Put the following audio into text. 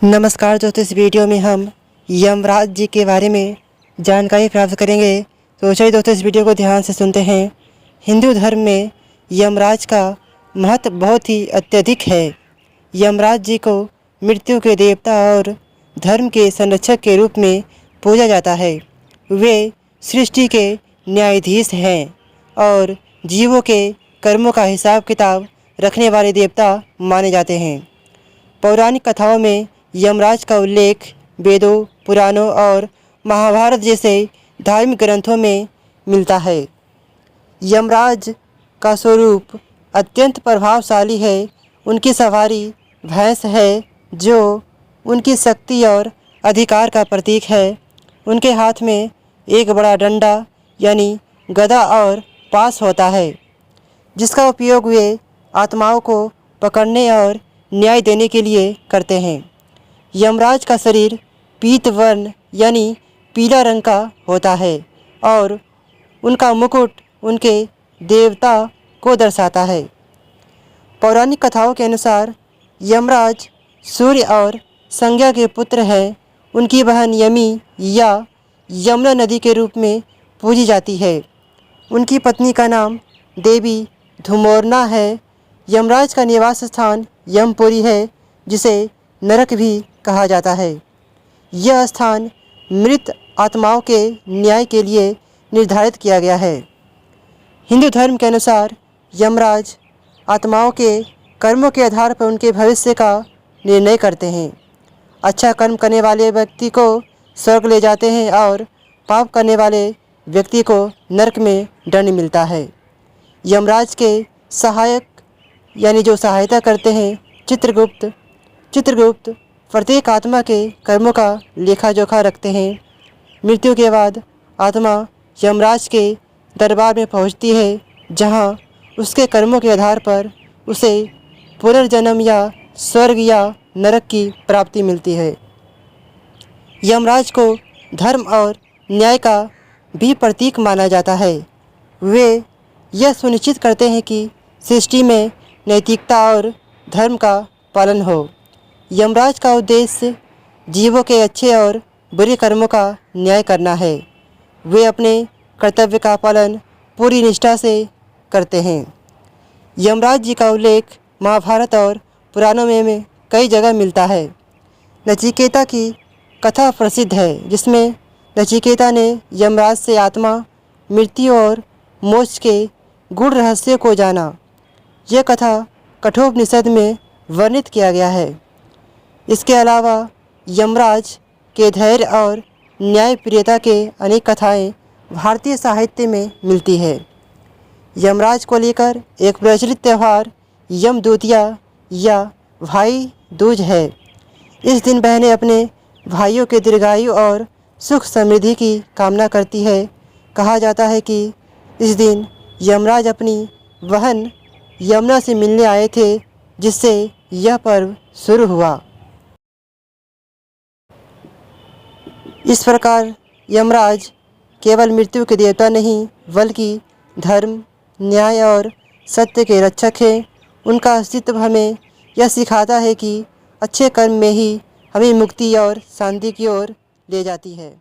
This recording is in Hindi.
नमस्कार दोस्तों, इस वीडियो में हम यमराज जी के बारे में जानकारी प्राप्त करेंगे। तो चलिए दोस्तों, इस वीडियो को ध्यान से सुनते हैं। हिंदू धर्म में यमराज का महत्व बहुत ही अत्यधिक है। यमराज जी को मृत्यु के देवता और धर्म के संरक्षक के रूप में पूजा जाता है। वे सृष्टि के न्यायाधीश हैं और जीवों के कर्मों का हिसाब किताब रखने वाले देवता माने जाते हैं। पौराणिक कथाओं में यमराज का उल्लेख वेदों, पुराणों और महाभारत जैसे धार्मिक ग्रंथों में मिलता है। यमराज का स्वरूप अत्यंत प्रभावशाली है। उनकी सवारी भैंस है जो उनकी शक्ति और अधिकार का प्रतीक है। उनके हाथ में एक बड़ा डंडा यानी गदा और पास होता है, जिसका उपयोग वे आत्माओं को पकड़ने और न्याय देने के लिए करते हैं। यमराज का शरीर पीत वर्ण यानी पीला रंग का होता है और उनका मुकुट उनके देवता को दर्शाता है। पौराणिक कथाओं के अनुसार यमराज सूर्य और संज्ञा के पुत्र हैं। उनकी बहन यमी या यमुना नदी के रूप में पूजी जाती है। उनकी पत्नी का नाम देवी धुमोरना है। यमराज का निवास स्थान यमपुरी है, जिसे नरक भी कहा जाता है। यह स्थान मृत आत्माओं के न्याय के लिए निर्धारित किया गया है। हिंदू धर्म के अनुसार यमराज आत्माओं के कर्मों के आधार पर उनके भविष्य का निर्णय करते हैं। अच्छा कर्म करने वाले व्यक्ति को स्वर्ग ले जाते हैं और पाप करने वाले व्यक्ति को नरक में दंड मिलता है। यमराज के सहायक यानी जो सहायता करते हैं चित्रगुप्त प्रत्येक आत्मा के कर्मों का लेखा जोखा रखते हैं। मृत्यु के बाद आत्मा यमराज के दरबार में पहुंचती है, जहां उसके कर्मों के आधार पर उसे पुनर्जन्म या स्वर्ग या नरक की प्राप्ति मिलती है। यमराज को धर्म और न्याय का भी प्रतीक माना जाता है। वे यह सुनिश्चित करते हैं कि सृष्टि में नैतिकता और धर्म का पालन हो। यमराज का उद्देश्य जीवों के अच्छे और बुरे कर्मों का न्याय करना है। वे अपने कर्तव्य का पालन पूरी निष्ठा से करते हैं। यमराज जी का उल्लेख महाभारत और पुराणों में कई जगह मिलता है। नचिकेता की कथा प्रसिद्ध है, जिसमें नचिकेता ने यमराज से आत्मा, मृत्यु और मोक्ष के गूढ़ रहस्य को जाना। यह कथा कठोपनिषद में वर्णित किया गया है। इसके अलावा यमराज के धैर्य और न्यायप्रियता के अनेक कथाएं भारतीय साहित्य में मिलती है। यमराज को लेकर एक प्रचलित त्यौहार यमदूतिया या भाई दूज है। इस दिन बहनें अपने भाइयों के दीर्घायु और सुख समृद्धि की कामना करती है। कहा जाता है कि इस दिन यमराज अपनी बहन यमुना से मिलने आए थे, जिससे यह पर्व शुरू हुआ। इस प्रकार यमराज केवल मृत्यु के देवता नहीं, बल्कि धर्म, न्याय और सत्य के रक्षक हैं। उनका अस्तित्व हमें यह सिखाता है कि अच्छे कर्म में ही हमें मुक्ति और शांति की ओर ले जाती है।